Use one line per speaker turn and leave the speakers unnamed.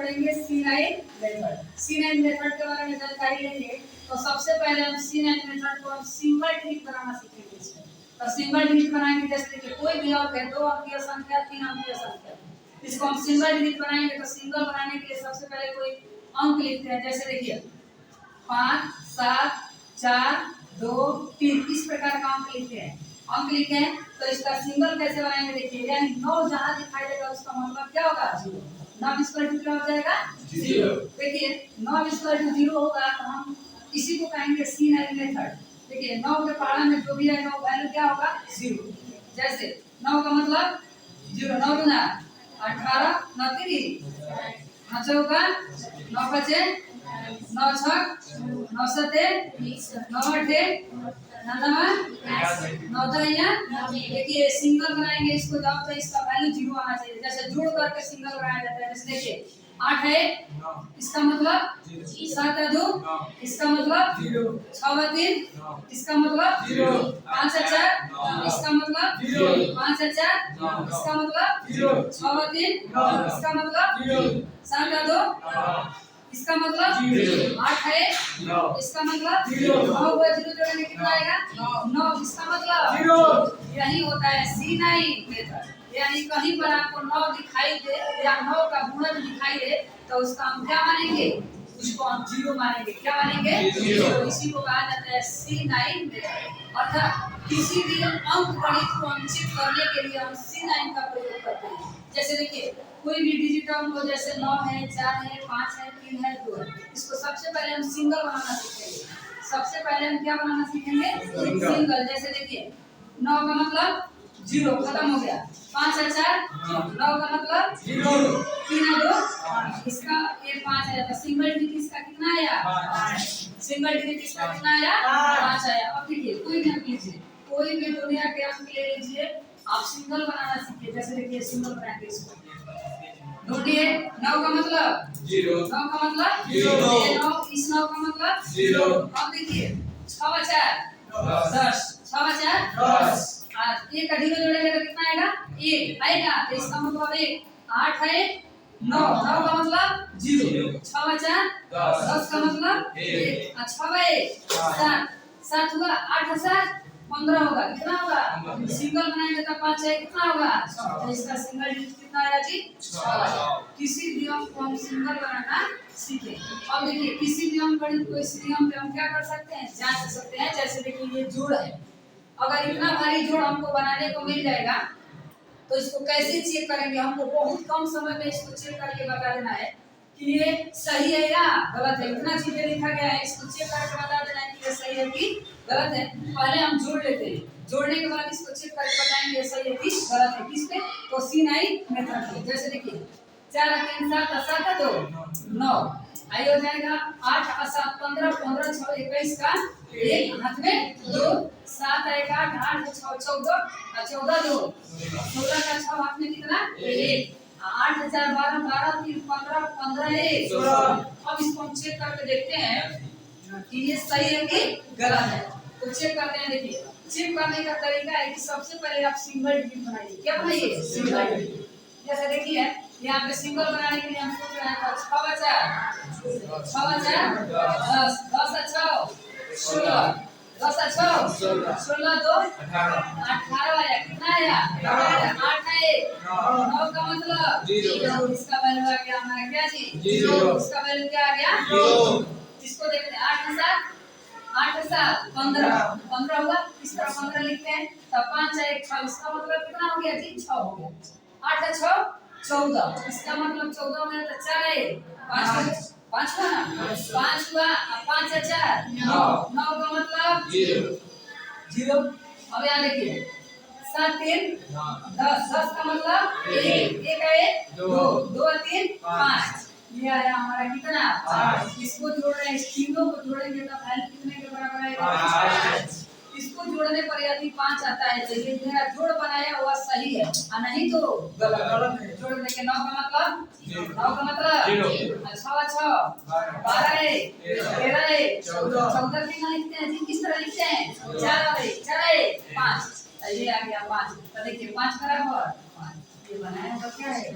पढ़ेंगे C9 method. C9 method के बारे में जानकारी लेंगे तो सबसे पहले हम C9 मेथड को हम सिंबल डिजिट बनाना सीखेंगे इसमें। तो सिंबल डिजिट बनाएंगे जैसे कि कोई भी अंक है, 2 अंकीय संख्या, 3 अंकीय संख्या, इसको हम सिंबल डिजिट बनाएंगे। तो सिंबल बनाने के लिए सबसे पहले कोई अंक लिखते हैं, जैसे देखिए 5 7 4 2 3, इस प्रकार का अंक लिखते हैं। अंक लिखे हैं तो इसका सिंबल कैसे बनाएंगे देखिए, यानी 9 जहां दिखाई देगा उसका मतलब क्या होगा, 0। 9 इक्वल टू क्या हो जाएगा, 0। देखिए 9 इक्वल टू 0 होगा तो हम इसी को कहेंगे C9 मेथड। देखिए 9 के पहाड़ा में जो भी है 9 वैल्यू क्या होगा, 0। जैसे 9 का मतलब 0, 9 गुना 18, 9 3, 9 चौका 9 बचे 9 छक 9 सते 9 अठे 9 दहिया। देखिए सिंगल बनाएंगे इसको जब तक इसका वैल्यू 0 आना चाहिए। जैसे जोड़ करके सिंगल बनाया जाता है, जैसे देखिए 8 है इसका मतलब 7 है 2, इसका मतलब 6 है 3, इसका मतलब 5 है 4, इसका मतलब 5 है 4, इसका मतलब 6 है 3, इसका मतलब 7 है 2, इसका मतलब 8 है, इसका मतलब 9 हुआ, 0 जोड़ेंगे कितना आएगा, 9, इसका मतलब यही होता है C9 मेथड। यानी कहीं पर आपको 9 दिखाई दे या 9 का गुणज दिखाई दे तो उसका हम क्या मानेंगे, उसको हम 0 मानेंगे। क्या मानेंगे, 0। इसी को कहा जाता है C9 मेथड। अर्थात किसी भी अंक गणित को हम चेक करने के लिए हम C9 का प्रयोग करते हैं। जैसे देखिए कोई भी डिजिट अंक हो, जैसे 9 है 4 है 5 है 3 है 2 है, इसको सबसे पहले हम सिंगल बनाना सीखेंगे। सबसे पहले हम क्या बनाना सीखेंगे, सिंगल। जैसे देखिए 9 का मतलब 0, खत्म हो गया। 5 है 4, 9 का मतलब 0, 3 है 2, इसका ये 5 आया। तो सिंगल डिजिट इसका कितना आया, सिंगल डिजिट इसका कितना आया, 5 आया। अब देखिए कोई भी अंक लीजिए, कोई भी दुनिया के अंक ले लीजिए, आप सिंगल बनाना सीखिए। जैसे देखिए सिंगल बनाएंगे इसको, ढूंढिए 9 का मतलब 0, 9 का मतलब 0, ये 9, इस 9 का मतलब 0। अब देखिए 6 बचा 10, 6 बचा 10, आज एक का 0 जोड़ेंगे तो कितना आएगा, 1 आएगा। तो इसका मतलब 1, 8 है 9, 9 का मतलब 0, 6 बचा 10 का मतलब 1, 6 बाई 7, 7 हुआ, 8 7 15 होगा, कितना होगा, सिंगल बनाएंगे तो 5 है, कितना होगा, तो इसका सिंगल डिजिट कितना आया जी, 6। किसी भी अंक को हम सिंगल बनाना सीखें। अब देखिए किसी भी अंक गणित को इस नियम पे हम क्या कर सकते हैं, जांच सकते हैं। जैसे देखिए ये जोड़ है, अगर इतना भारी जोड़ हमको बनाने को मिल जाएगा तो इसको कैसे चेक करेंगे, हमको बहुत कम समय में इसको चेक करके बता देना है कि ये सही है या गलत है। इतना चीजें लिखा गया है, इसको चेक करके बता देना है कि ये सही है कि गलत है। पहले हम जोड़ लेते हैं, जोड़ने के बाद इसको चेक करके बताएंगे ये सही है कि गलत है। किस पे, तो C9 मेथड पे। जैसे देखिए 4 3 7 7 2 9, आई हो जाएगा 8 7 15, 15 6 21 का एक हाथ में 2, 7 1 8 8 6 14, 14 2, 14 का 6 हाथ में कितना 1, 8 4 12 12 3 15 15 1। अब इसको हम चेक करके देखते हैं कि ये सही है कि गलत है। तो चेक करते हैं। देखिए चेक करने का तरीका है कि सबसे पहले आप सिंगल डिजिट बनाइए। क्या बनाइए, सिंगल डिजिट। जैसे देखिए यहाँ पे सिंगल बनाने के लिए हम सोच रहे हैं 6 बचा 10, 10 6 16, 10 6 16 2 18 आया, कितना आया 8 है 9 का मतलब 0, इसका वैल्यू आ गया हमारा क्या जी 0, इसका वैल्यू क्या आ गया 0। इसको देखते हैं 8 7 15, 15 हुआ, इस तरह 15 लिखते हैं। तब 5 है 1 6, इसका मतलब कितना हो गया जी 6 हो गया। 8 है 6 14, इसका मतलब 14 में तो 4 है 5 5 हुआ ना, 5 हुआ, 5 है 4 9, 9 का मतलब 0। अब यहाँ देखिए 7 3 10, 10 का मतलब 1, 1 है 2, 2 3 5, ये आया हमारा कितना 5। इसको जोड़ रहे हैं, इस तीनों को जोड़ेंगे तो वैल्यू कितने के बराबर आएगा 5। इसको जोड़ने पर यदि 5 आता है तो ये मेरा जोड़ बनाया हुआ सही है, और नहीं तो गलत है। जोड़ देंगे 9 का मतलब 9 का मतलब 6 6 12 है 13 है 14 कितना लिखते हैं जी, किस तरह लिखते हैं 4 है 4 है 5, ये आ गया 5। तो देखिए 5 बराबर 5, ये बनाया तो क्या है